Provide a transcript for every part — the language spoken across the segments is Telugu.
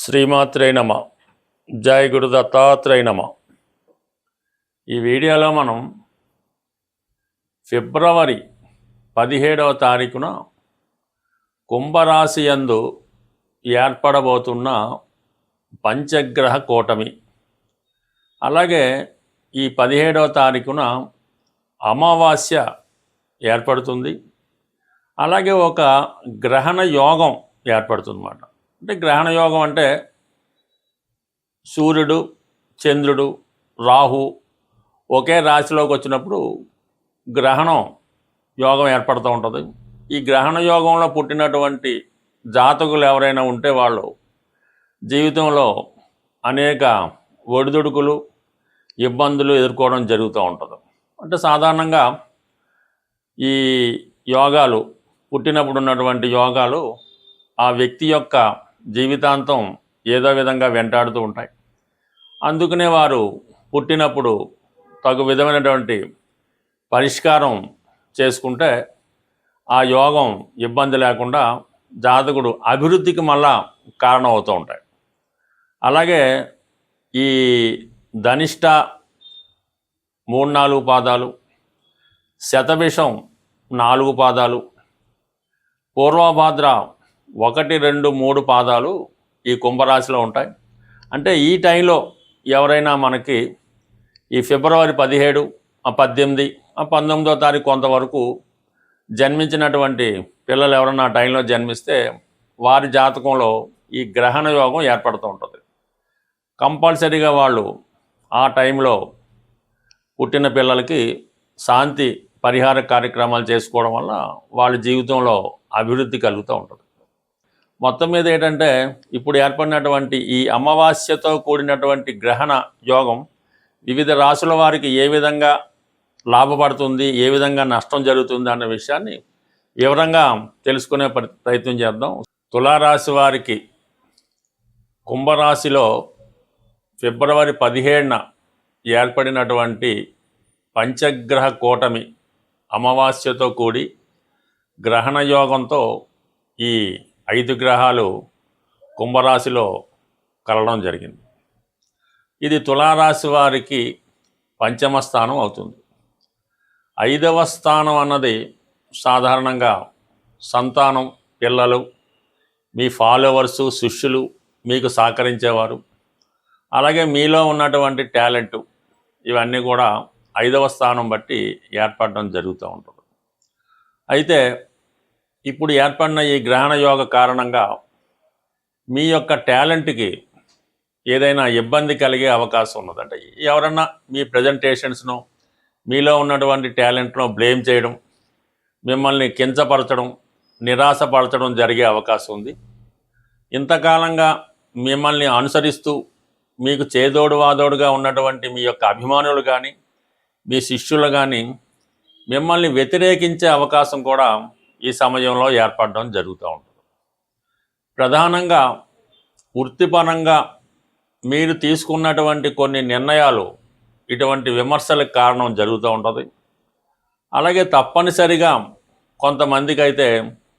శ్రీమాత్రే నమ. జై గురు దత్తాత్రేయ నమ. ఈ వీడియోలో మనం ఫిబ్రవరి 17వ తారీఖున కుంభరాశి యందు ఏర్పడబోతున్న పంచగ్రహ కూటమి, అలాగే ఈ 17వ తారీఖున అమావాస్య ఏర్పడుతుంది. అలాగే ఒక గ్రహణ యోగం ఏర్పడుతుందన్నమాట. అంటే గ్రహణ యోగం అంటే సూర్యుడు, చంద్రుడు, రాహు ఒకే రాశిలోకి వచ్చినప్పుడు గ్రహణం యోగం ఏర్పడుతూ ఉంటుంది. ఈ గ్రహణ యోగంలో పుట్టినటువంటి జాతకులు ఎవరైనా ఉంటే వాళ్ళు జీవితంలో అనేక ఒడిదుడుకులు, ఇబ్బందులు ఎదుర్కోవడం జరుగుతూ ఉంటుంది. అంటే సాధారణంగా ఈ యోగాలు పుట్టినప్పుడు ఉన్నటువంటి యోగాలు ఆ వ్యక్తి యొక్క జీవితాంతం ఏదో విధంగా వెంటాడుతూ ఉంటాయి. అందుకనే వారు పుట్టినప్పుడు తగు విధమైనటువంటి పరిష్కారం చేసుకుంటే ఆ యోగం ఇబ్బంది లేకుండా జాతకుడు అభివృద్ధికి మళ్ళా కారణం అవుతూ ఉంటాయి. అలాగే ఈ ధనిష్ట 3-4 పాదాలు, శతభిషం 4 పాదాలు, పూర్వభాద్ర 1, 2, 3 పాదాలు ఈ కుంభరాశిలో ఉంటాయి. అంటే ఈ టైంలో ఎవరైనా మనకి ఈ ఫిబ్రవరి 17, 18, 19వ తారీఖు కొంతవరకు జన్మించినటువంటి పిల్లలు ఎవరైనా ఆ టైంలో జన్మిస్తే వారి జాతకంలో ఈ గ్రహణ యోగం ఏర్పడుతూ ఉంటుంది. కంపల్సరీగా వాళ్ళు ఆ టైంలో పుట్టిన పిల్లలకి శాంతి పరిహార కార్యక్రమాలు చేసుకోవడం వల్ల వాళ్ళ జీవితంలో అభివృద్ధి కలుగుతూ ఉంటుంది. మొత్తం మీద ఏంటంటే ఇప్పుడు ఏర్పడినటువంటి ఈ అమావాస్యతో కూడినటువంటి గ్రహణ యోగం వివిధ రాశుల వారికి ఏ విధంగా లాభపడుతుంది, ఏ విధంగా నష్టం జరుగుతుంది అన్న విషయాన్ని వివరంగా తెలుసుకునే ప్రయత్నం చేద్దాం. తులారాశి వారికి కుంభరాశిలో ఫిబ్రవరి 17న ఏర్పడినటువంటి పంచగ్రహ కూటమి అమావాస్యతో కూడి గ్రహణ యోగంతో ఈ 5 గ్రహాలు కుంభరాశిలో కలవడం జరిగింది. ఇది తులారాశి వారికి పంచమ స్థానం అవుతుంది. 5వ స్థానం అన్నది సాధారణంగా సంతానం, పిల్లలు, మీ ఫాలోవర్సు, శిష్యులు, మీకు సహకరించేవారు, అలాగే మీలో ఉన్నటువంటి టాలెంటు, ఇవన్నీ కూడా 5వ స్థానం బట్టి ఏర్పడడం జరుగుతూ ఉంటుంది. అయితే ఇప్పుడు ఏర్పడిన ఈ గ్రహణ యోగ కారణంగా మీ యొక్క టాలెంట్కి ఏదైనా ఇబ్బంది కలిగే అవకాశం ఉన్నది. అంటే ఎవరన్నా మీ ప్రజెంటేషన్స్ను, మీలో ఉన్నటువంటి టాలెంట్ను బ్లేమ్ చేయడం, మిమ్మల్ని కించపరచడం, నిరాశపరచడం జరిగే అవకాశం ఉంది. ఇంతకాలంగా మిమ్మల్ని అనుసరిస్తూ మీకు చేదోడు వాదోడుగా ఉన్నటువంటి మీ యొక్క అభిమానులు కానీ, మీ శిష్యులు కానీ మిమ్మల్ని వ్యతిరేకించే అవకాశం కూడా ఈ సమయంలో ఏర్పడడం జరుగుతూ ఉంటుంది. ప్రధానంగా వృత్తిపరంగా మీరు తీసుకున్నటువంటి కొన్ని నిర్ణయాలు ఇటువంటి విమర్శలకు కారణం జరుగుతూ ఉంటుంది. అలాగే తప్పనిసరిగా కొంతమందికి అయితే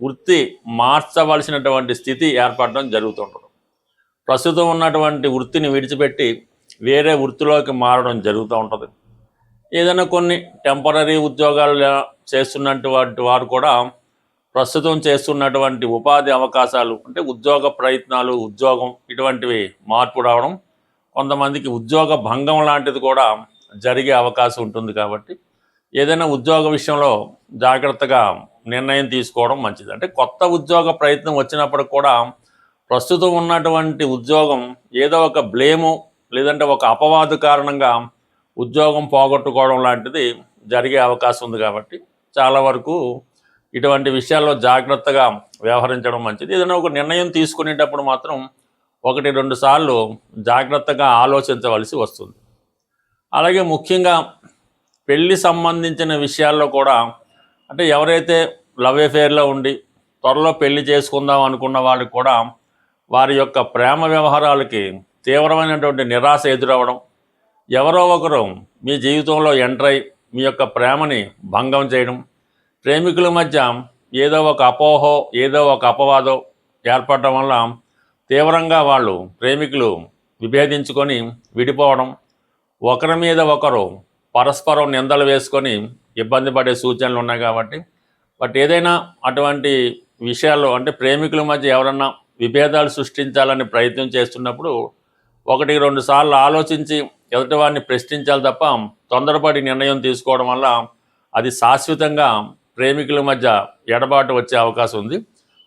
వృత్తి మార్చవలసినటువంటి స్థితి ఏర్పడడం జరుగుతుంటుంది. ప్రస్తుతం ఉన్నటువంటి వృత్తిని విడిచిపెట్టి వేరే వృత్తిలోకి మారడం జరుగుతూ ఉంటుంది. ఏదైనా కొన్ని టెంపరీ ఉద్యోగాలు చేస్తున్నటువంటి వారు కూడా ప్రస్తుతం చేస్తున్నటువంటి ఉపాధి అవకాశాలు, అంటే ఉద్యోగ ప్రయత్నాలు, ఉద్యోగం, ఇటువంటివి మార్పు రావడం, కొంతమందికి ఉద్యోగ భంగం లాంటిది కూడా జరిగే అవకాశం ఉంటుంది. కాబట్టి ఏదైనా ఉద్యోగ విషయంలో జాగ్రత్తగా నిర్ణయం తీసుకోవడం మంచిది. అంటే కొత్త ఉద్యోగ ప్రయత్నం వచ్చినప్పుడు కూడా ప్రస్తుతం ఉన్నటువంటి ఉద్యోగం ఏదో ఒక బ్లేము లేదంటే ఒక అపవాదు కారణంగా ఉద్యోగం పోగొట్టుకోవడం లాంటిది జరిగే అవకాశం ఉంది. కాబట్టి చాలా వరకు ఇటువంటి విషయాల్లో జాగ్రత్తగా వ్యవహరించడం మంచిది. ఏదైనా ఒక నిర్ణయం తీసుకునేటప్పుడు మాత్రం 1-2 సార్లు జాగ్రత్తగా ఆలోచించవలసి వస్తుంది. అలాగే ముఖ్యంగా పెళ్లి సంబంధించిన విషయాల్లో కూడా, అంటే ఎవరైతే లవ్ అఫేర్లో ఉండి త్వరలో పెళ్లి చేసుకుందాం అనుకున్న వాళ్ళకి కూడా వారి యొక్క ప్రేమ వ్యవహారాలకి తీవ్రమైనటువంటి నిరాశ ఎదురవ్వడం, ఎవరో ఒకరు మీ జీవితంలో ఎంటర్ అయి మీ యొక్క ప్రేమని భంగం చేయడం, ప్రేమికుల మధ్య ఏదో ఒక అపోహో, ఏదో ఒక అపవాదో ఏర్పడటం వల్ల తీవ్రంగా వాళ్ళు ప్రేమికులు విభేదించుకొని విడిపోవడం, ఒకరి మీద ఒకరు పరస్పరం నిందలు వేసుకొని ఇబ్బంది పడే సూచనలు ఉన్నాయి కాబట్టి, బట్ ఏదైనా అటువంటి విషయాల్లో అంటే ప్రేమికుల మధ్య ఎవరన్నా విభేదాలు సృష్టించాలని ప్రయత్నం చేస్తున్నప్పుడు 1-2 సార్లు ఆలోచించి ఎదుటివారిని ప్రశ్నించాలి తప్ప తొందరపడి నిర్ణయం తీసుకోవడం వల్ల అది శాశ్వతంగా ప్రేమికుల మధ్య ఎడబాటు వచ్చే అవకాశం ఉంది.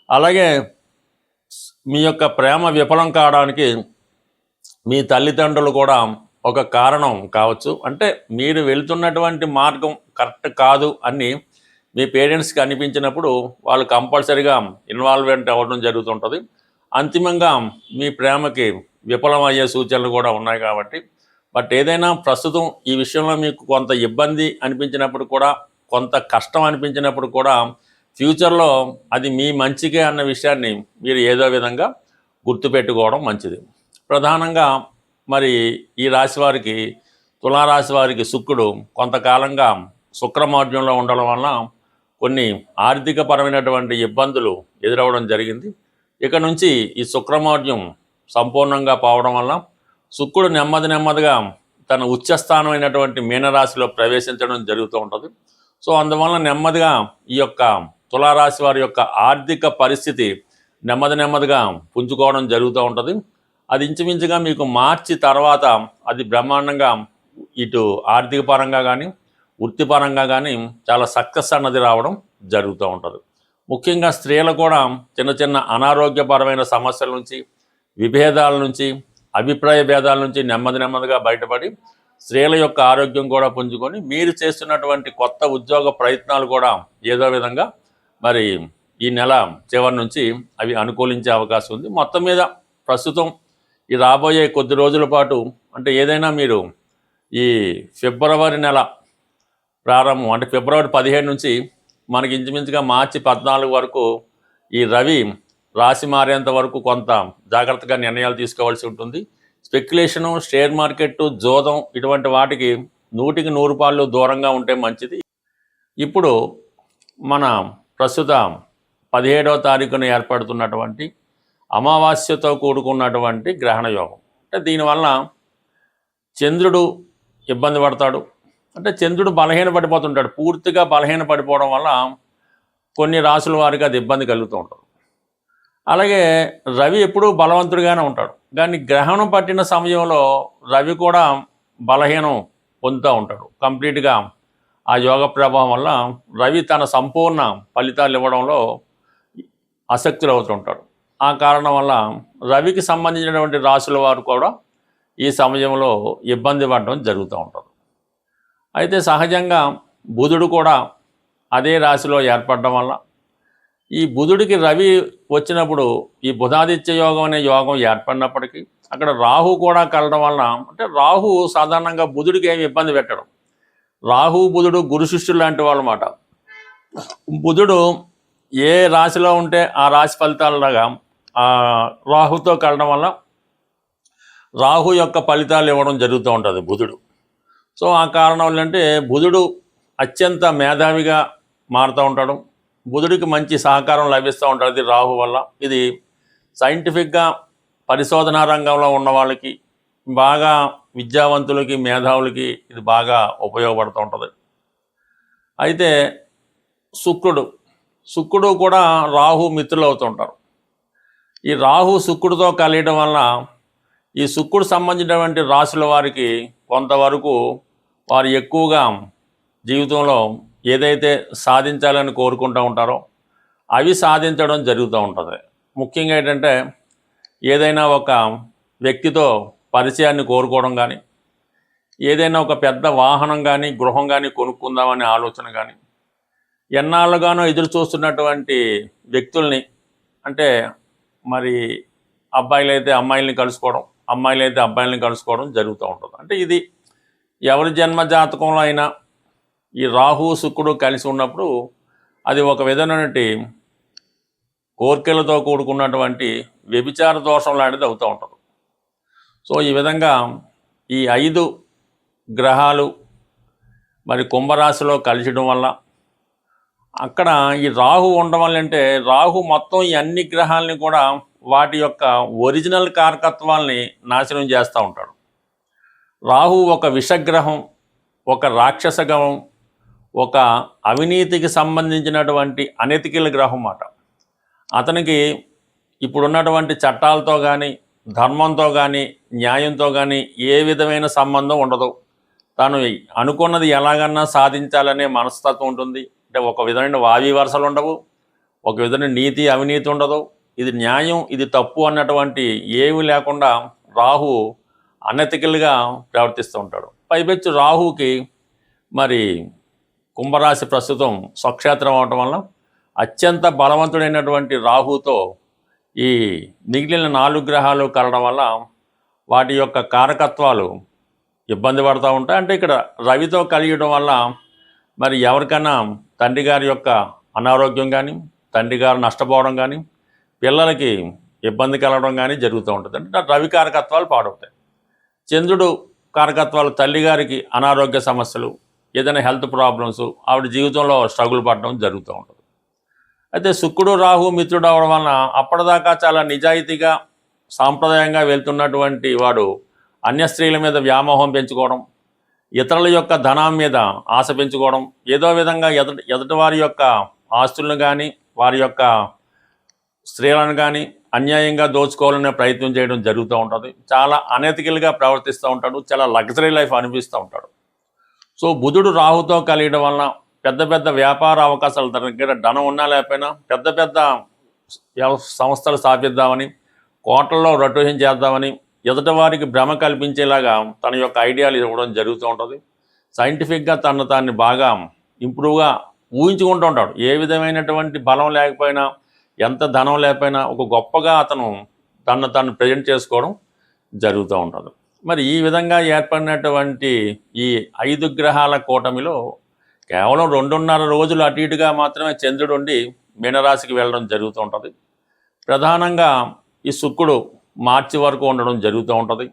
అలాగే మీ యొక్క ప్రేమ విఫలం కావడానికి మీ తల్లిదండ్రులు కూడా ఒక కారణం కావచ్చు. అంటే మీరు వెళ్తున్నటువంటి మార్గం కరెక్ట్ కాదు అని మీ పేరెంట్స్కి అనిపించినప్పుడు వాళ్ళు కంపల్సరీగా ఇన్వాల్వ్మెంట్ అవ్వడం జరుగుతుంటుంది. అంతిమంగా మీ ప్రేమకి విఫలమయ్యే సూచనలు కూడా ఉన్నాయి కాబట్టి, బట్ ఏదైనా ప్రస్తుతం ఈ విషయంలో మీకు కొంత ఇబ్బంది అనిపించినప్పుడు కూడా, కొంత కష్టం అనిపించినప్పుడు కూడా ఫ్యూచర్లో అది మీ మంచికే అన్న విషయాన్ని మీరు ఏదో విధంగా గుర్తుపెట్టుకోవడం మంచిది. ప్రధానంగా మరి ఈ రాశి వారికి, తులారాశి వారికి శుక్రుడు కొంతకాలంగా శుక్రమౌఢ్యంలో ఉండడం వలన కొన్ని ఆర్థికపరమైనటువంటి ఇబ్బందులు ఎదురవడం జరిగింది. ఇక నుంచి ఈ శుక్రమౌఢ్యం సంపూర్ణంగా పోవడం వల్ల శుక్రుడు నెమ్మదిగా తన ఉచ్చస్థానమైనటువంటి మీనరాశిలో ప్రవేశించడం జరుగుతూ ఉంటుంది. సో అందువల్ల నెమ్మదిగా ఈ యొక్క తులారాశి వారి యొక్క ఆర్థిక పరిస్థితి నెమ్మదిగా పుంజుకోవడం జరుగుతూ ఉంటుంది. అది ఇంచుమించుగా మీకు మార్చి తర్వాత అది బ్రహ్మాండంగా ఇటు ఆర్థిక పరంగా కానీ వృత్తిపరంగా కానీ చాలా సక్సెస్ అన్నది రావడం జరుగుతూ ఉంటుంది. ముఖ్యంగా స్త్రీలు కూడా చిన్న అనారోగ్యపరమైన సమస్యల నుంచి, విభేదాల నుంచి, అభిప్రాయ భేదాల నుంచి నెమ్మదిగా బయటపడి స్త్రీల యొక్క ఆరోగ్యం కూడా పుంజుకొని మీరు చేస్తున్నటువంటి కొత్త ఉద్యోగ ప్రయత్నాలు కూడా ఏదో విధంగా మరి ఈ నెల చివరి నుంచి అవి అనుకూలించే అవకాశం ఉంది. మొత్తం మీద ప్రస్తుతం ఈ రాబోయే కొద్ది రోజుల పాటు అంటే ఏదైనా మీరు ఈ ఫిబ్రవరి నెల ప్రారంభం అంటే ఫిబ్రవరి 17 నుంచి మనకి ఇంచుమించుగా మార్చి 14 వరకు ఈ రవి రాశి మారేంత వరకు కొంత జాగ్రత్తగా నిర్ణయాలు తీసుకోవాల్సి ఉంటుంది. స్పెక్యులేషను, షేర్ మార్కెట్, జోదం ఇటువంటి వాటికి 100కి 100 దూరంగా ఉంటే మంచిది. ఇప్పుడు మన ప్రస్తుత 17వ తారీఖున ఏర్పడుతున్నటువంటి అమావాస్యతో కూడుకున్నటువంటి గ్రహణ యోగం. అంటే దీనివల్ల చంద్రుడు ఇబ్బంది పడతాడు. అంటే చంద్రుడు బలహీనపడిపోతుంటాడు. పూర్తిగా బలహీనపడిపోవడం వల్ల కొన్ని రాసుల వారికి అది ఇబ్బంది కలుగుతూ ఉంటుంది. అలాగే రవి ఎప్పుడూ బలవంతుడిగానే ఉంటాడు, కానీ గ్రహణం పట్టిన సమయంలో రవి కూడా బలహీనం పొందుతూ ఉంటాడు. కంప్లీట్గా ఆ యోగ ప్రభావం వల్ల రవి తన సంపూర్ణ ఫలితాలు ఇవ్వడంలో ఆసక్తులు అవుతుంటాడు. ఆ కారణం వల్ల రవికి సంబంధించినటువంటి రాసుల వారు కూడా ఈ సమయంలో ఇబ్బంది పడడం జరుగుతూ ఉంటుంది. అయితే సహజంగా బుధుడు కూడా అదే రాశిలో ఏర్పడడం వల్ల ఈ బుధుడికి రవి వచ్చినప్పుడు ఈ బుధాదిత్య యోగం అనే యోగం ఏర్పడినప్పటికీ అక్కడ రాహు కూడా కలడం వలన అంటే రాహు సాధారణంగా బుధుడికి ఏమి ఇబ్బంది పెట్టడం. రాహు బుధుడు గురు శిష్యులు లాంటి వాళ్ళు అన్నమాట. బుధుడు ఏ రాశిలో ఉంటే ఆ రాశి ఫలితాలలాగా రాహుతో కలడం వల్ల రాహు యొక్క ఫలితాలు ఇవ్వడం జరుగుతూ ఉంటుంది బుధుడు. సో ఆ కారణం ఏంటంటే బుధుడు అత్యంత మేధావిగా మారుతూ ఉంటాడు. బుధుడికి మంచి సహకారం లభిస్తూ ఉంటుంది రాహు వల్ల. ఇది సైంటిఫిక్గా పరిశోధనా రంగంలో ఉన్న వాళ్ళకి, బాగా విద్యావంతులకి, మేధావులకి ఇది బాగా ఉపయోగపడుతూ ఉంటుంది. అయితే శుక్రుడు కూడా రాహు మిత్రులు అవుతుంటారు. ఈ రాహు శుక్రుడితో కలియడం వల్ల ఈ శుక్రుడు సంబంధించినటువంటి రాశుల వారికి కొంతవరకు వారు ఎక్కువగా జీవితంలో ఏదైతే సాధించాలని కోరుకుంటూ ఉంటారో అవి సాధించడం జరుగుతూ ఉంటుంది. ముఖ్యంగా ఏంటంటే ఏదైనా ఒక వ్యక్తితో పరిచయాన్ని కోరుకోవడం కానీ, ఏదైనా ఒక పెద్ద వాహనం కానీ, గృహం కానీ కొనుక్కుందామనే ఆలోచన కానీ, ఎన్నాళ్ళుగానో ఎదురు చూస్తున్నటువంటి వ్యక్తుల్ని అంటే మరి అబ్బాయిలైతే అమ్మాయిల్ని కలుసుకోవడం, అమ్మాయిలైతే అబ్బాయిల్ని కలుసుకోవడం జరుగుతూ ఉంటుంది. అంటే ఇది ఎవరి జన్మ జాతకంలో అయినా ఈ రాహు శుక్రుడు కలిసి ఉన్నప్పుడు అది ఒక విధమైనటువంటి కోర్కెలతో కూడుకున్నటువంటి వ్యభిచార దోషం లాంటిది అవుతూ ఉంటుంది. సో ఈ విధంగా ఈ 5 గ్రహాలు మరి కుంభరాశిలో కలిసడం వల్ల అక్కడ ఈ రాహు ఉండడం వల్ల అంటే రాహు మొత్తం ఈ అన్ని గ్రహాలని కూడా వాటి యొక్క ఒరిజినల్ కారకత్వాల్ని నాశనం చేస్తూ ఉంటాడు. రాహు ఒక విషగ్రహం, ఒక రాక్షస గ్రహం, ఒక అవినీతికి సంబంధించినటువంటి అనెతికల్ గ్రహం మాట. అతనికి ఇప్పుడున్నటువంటి చట్టాలతో కానీ, ధర్మంతో కానీ, న్యాయంతో కానీ ఏ విధమైన సంబంధం ఉండదు. తాను అనుకున్నది ఎలాగన్నా సాధించాలనే మనస్తత్వం ఉంటుంది. అంటే ఒక విధమైన వావి వరుసలు ఉండవు, ఒక విధమైన నీతి అవినీతి ఉండదు. ఇది న్యాయం, ఇది తప్పు అన్నటువంటి ఏమి లేకుండా రాహు అనెతికల్గా ప్రవర్తిస్తూ ఉంటాడు. పైపెచ్చు రాహుకి మరి కుంభరాశి ప్రస్తుతం స్వక్షేత్రం అవటం వల్ల అత్యంత బలవంతుడైనటువంటి రాహుతో ఈ మిగిలిన 4 గ్రహాలు కలవడం వల్ల వాటి యొక్క కారకత్వాలు ఇబ్బంది పడుతూ ఉంటాయి. అంటే ఇక్కడ రవితో కలియడం వల్ల మరి ఎవరికైనా తండ్రి గారి యొక్క అనారోగ్యం కానీ, తండ్రి గారు నష్టపోవడం కానీ, పిల్లలకి ఇబ్బంది కలగడం కానీ జరుగుతూ ఉంటుంది. అంటే రవి కారకత్వాలు పాడవుతాయి. చంద్రుడు కారకత్వాలు తల్లిగారికి అనారోగ్య సమస్యలు, ఏదైనా హెల్త్ ప్రాబ్లమ్స్, ఆవిడ జీవితంలో స్ట్రగుల్ పడడం జరుగుతూ ఉంటుంది. అయితే శుక్రుడు రాహు మిత్రుడు అవడం వలన అప్పటిదాకా చాలా నిజాయితీగా సాంప్రదాయంగా వెళ్తున్నటువంటి వాడు అన్య స్త్రీల మీద వ్యామోహం పెంచుకోవడం, ఇతరుల యొక్క ధనం మీద ఆశ పెంచుకోవడం, ఏదో విధంగా ఎదుటి వారి యొక్క ఆస్తులను కానీ, వారి యొక్క స్త్రీలను కానీ అన్యాయంగా దోచుకోవాలనే ప్రయత్నం చేయడం జరుగుతూ ఉంటుంది. చాలా అనెతికల్గా ప్రవర్తిస్తూ ఉంటాడు, చాలా లగ్జరీ లైఫ్ అనిపిస్తూ ఉంటాడు. సో బుధుడు రాహుతో కలియడం వలన పెద్ద పెద్ద వ్యాపార అవకాశాలు, తన దగ్గర ధనం ఉన్నా లేకపోయినా పెద్ద పెద్ద సంస్థలు స్థాపిద్దామని, కోట్లలో రొటేషన్ చేద్దామని ఎదుటి వారికి భ్రమ కల్పించేలాగా తన యొక్క ఐడియాలు ఇవ్వడం జరుగుతూ ఉంటుంది. సైంటిఫిక్గా తాన్ని బాగా ఇంప్రూవ్గా ఊహించుకుంటూ ఉంటాడు. ఏ విధమైనటువంటి బలం లేకపోయినా, ఎంత ధనం లేకపోయినా ఒక గొప్పగా అతను తను ప్రజెంట్ చేసుకోవడం జరుగుతూ ఉంటుంది. మరి ఈ విధంగా ఏర్పడినటువంటి ఈ 5 గ్రహాల కూటమిలో కేవలం 2.5 రోజులు అటు ఇటుగా మాత్రమే చంద్రుడు ఉండి మీనరాశికి వెళ్ళడం జరుగుతూ ఉంటుంది. ప్రధానంగా ఈ శుక్రుడు మార్చి వరకు ఉండడం జరుగుతూ ఉంటుంది.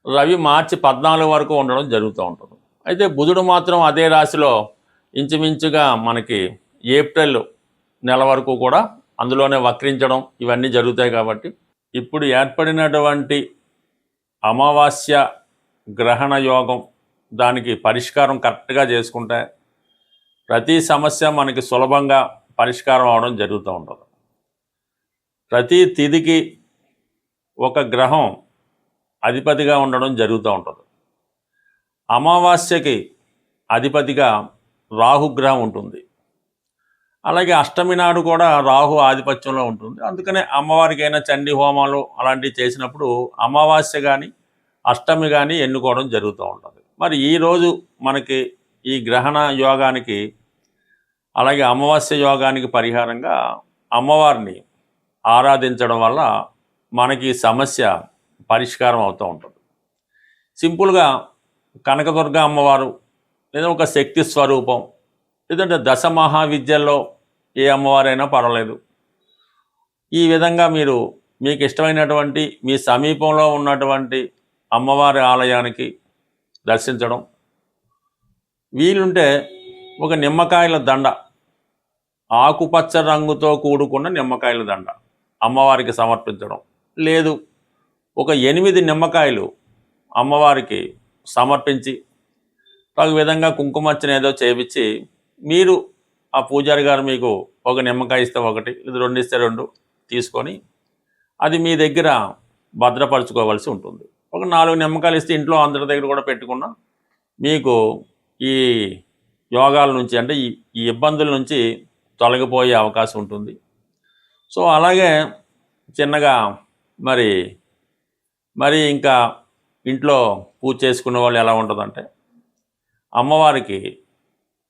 రవి మార్చి 14 వరకు ఉండడం జరుగుతూ ఉంటుంది. అయితే బుధుడు మాత్రం అదే రాశిలో ఇంచుమించుగా మనకి ఏప్రిల్ నెల వరకు కూడా అందులోనే వక్రించడం ఇవన్నీ జరుగుతాయి. కాబట్టి ఇప్పుడు ఏర్పడినటువంటి అమావాస్య గ్రహణ యోగం, దానికి పరిష్కారం కరెక్ట్గా చేసుకుంటే ప్రతి సమస్య మనకి సులభంగా పరిష్కారం అవడం జరుగుతూ ఉంటుంది. ప్రతి తిథికి ఒక గ్రహం అధిపతిగా ఉండడం జరుగుతూ ఉంటుంది. అమావాస్యకి అధిపతిగా రాహుగ్రహం ఉంటుంది. అలాగే అష్టమి నాడు కూడా రాహు ఆధిపత్యంలో ఉంటుంది. అందుకనే అమ్మవారికైనా చండీ హోమాలు అలాంటివి చేసినప్పుడు అమావాస్య కానీ అష్టమి కానీ ఎన్నుకోవడం జరుగుతూ ఉంటుంది. మరి ఈరోజు మనకి ఈ గ్రహణ యోగానికి అలాగే అమావాస్య యోగానికి పరిహారంగా అమ్మవారిని ఆరాధించడం వల్ల మనకి సమస్య పరిష్కారం అవుతూ ఉంటుంది. సింపుల్గా కనకదుర్గ అమ్మవారు లేదా ఒక శక్తి స్వరూపం, లేదంటే దశ మహావిద్యల్లో ఏ అమ్మవారైనా పర్వాలేదు. ఈ విధంగా మీకు ఇష్టమైనటువంటి మీ సమీపంలో ఉన్నటువంటి అమ్మవారి ఆలయానికి దర్శించడం, వీలుంటే ఒక నిమ్మకాయల దండ, ఆకుపచ్చ రంగుతో కూడుకున్న నిమ్మకాయల దండ అమ్మవారికి సమర్పించడం, లేదు ఒక 8 నిమ్మకాయలు అమ్మవారికి సమర్పించి తగు విధంగా కుంకుమర్చన ఏదో చేపించి, మీరు ఆ పూజారి గారు మీకు ఒక నిమ్మకాయ ఇస్తే ఒకటి, ఇది 2 ఇస్తే 2 తీసుకొని అది మీ దగ్గర భద్రపరచుకోవాల్సి ఉంటుంది. ఒక 4 నిమ్మకాయలు ఇస్తే ఇంట్లో అందరి దగ్గర కూడా పెట్టుకున్నా మీకు ఈ యోగాల నుంచి, అంటే ఈ ఇబ్బందుల నుంచి తొలగిపోయే అవకాశం ఉంటుంది. సో అలాగే చిన్నగా మరి ఇంకా ఇంట్లో పూజ చేసుకునే వాళ్ళు ఎలా ఉంటుందంటే, అమ్మవారికి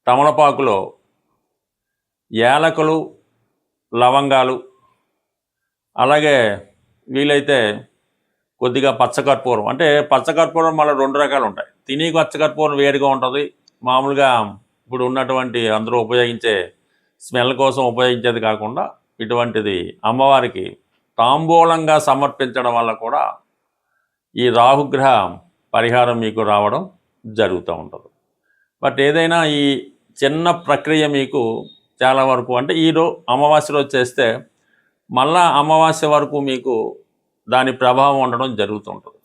తమలపాకులో యాలకులు, లవంగాలు, అలాగే వీలైతే కొద్దిగా పచ్చకర్పూరం, అంటే పచ్చకర్పూరం మళ్ళీ 2 రకాలు ఉంటాయి. తిని పచ్చకర్పూరం వేరుగా ఉంటుంది, మామూలుగా ఇప్పుడు ఉన్నటువంటి అందరూ ఉపయోగించే స్మెల్ కోసం ఉపయోగించేది కాకుండా ఇటువంటిది అమ్మవారికి తాంబూలంగా సమర్పించడం వల్ల కూడా ఈ రాహుగ్రహ పరిహారం మీకు రావడం జరుగుతూ ఉంటుంది. బట్ ఏదైనా ఈ చిన్న ప్రక్రియ మీకు చాలా వరకు, అంటే అమావాస్య రోజు చేస్తే మళ్ళా అమావాస్య వరకు మీకు దాని ప్రభావం ఉండడం జరుగుతుంటుంది.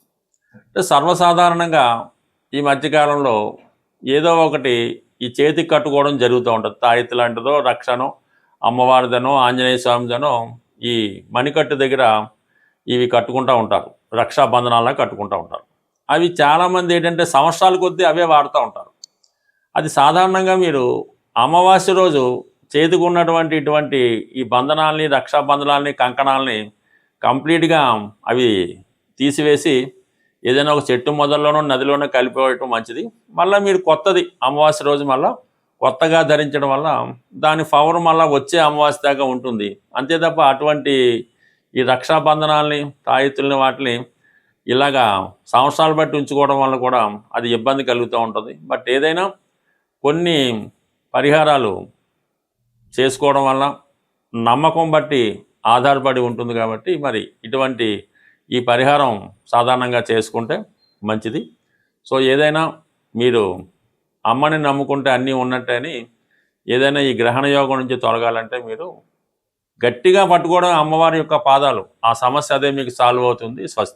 అంటే సర్వసాధారణంగా ఈ మధ్యకాలంలో ఏదో ఒకటి ఈ చేతికి కట్టుకోవడం జరుగుతూ ఉంటుంది. తాయెత్తు లాంటిదో, రక్షనో, అమ్మవారిదనో, ఆంజనేయ స్వామిదనో ఈ మణికట్టు దగ్గర ఇవి కట్టుకుంటూ ఉంటారు. రక్షాబంధనాల్లో కట్టుకుంటూ ఉంటారు. అవి చాలామంది ఏంటంటే సంవత్సరాల కొద్దీ అవే వాడుతూ ఉంటారు. అది సాధారణంగా మీరు అమావాస్య రోజు చేతికి ఉన్నటువంటి ఇటువంటి ఈ బంధనాల్ని, రక్షాబంధనాల్ని, కంకణాలని కంప్లీట్గా అవి తీసివేసి ఏదైనా ఒక చెట్టు మొదల్లోనో నదిలోనో కలిపివేయటం మంచిది. మళ్ళీ మీరు కొత్తది అమావాస్య రోజు మళ్ళీ కొత్తగా ధరించడం వల్ల దాని పవర్ మళ్ళీ వచ్చే అమావాస్య దాకా ఉంటుంది. అంతే తప్ప అటువంటి ఈ రక్షాబంధనాల్ని, తాయెత్తుల్ని వాటిని ఇలాగా సంవత్సరాలు బట్టి ఉంచుకోవడం వల్ల కూడా అది ఇబ్బంది కలుగుతూ ఉంటుంది. బట్ ఏదైనా కొన్ని పరిహారాలు చేసుకోవడం వల్ల నమ్మకం బట్టి ఆధారపడి ఉంటుంది కాబట్టి మరి ఇటువంటి ఈ పరిహారం సాధారణంగా చేసుకుంటే మంచిది. సో ఏదైనా మీరు అమ్మని నమ్ముకుంటే అన్నీ ఉన్నట్టని ఏదైనా ఈ గ్రహణ యోగం నుంచి తొలగాలంటే మీరు గట్టిగా పట్టుకోవడం అమ్మవారి యొక్క పాదాలు, ఆ సమస్య అదే మీకు సాల్వ్ అవుతుంది. స్వస్తి.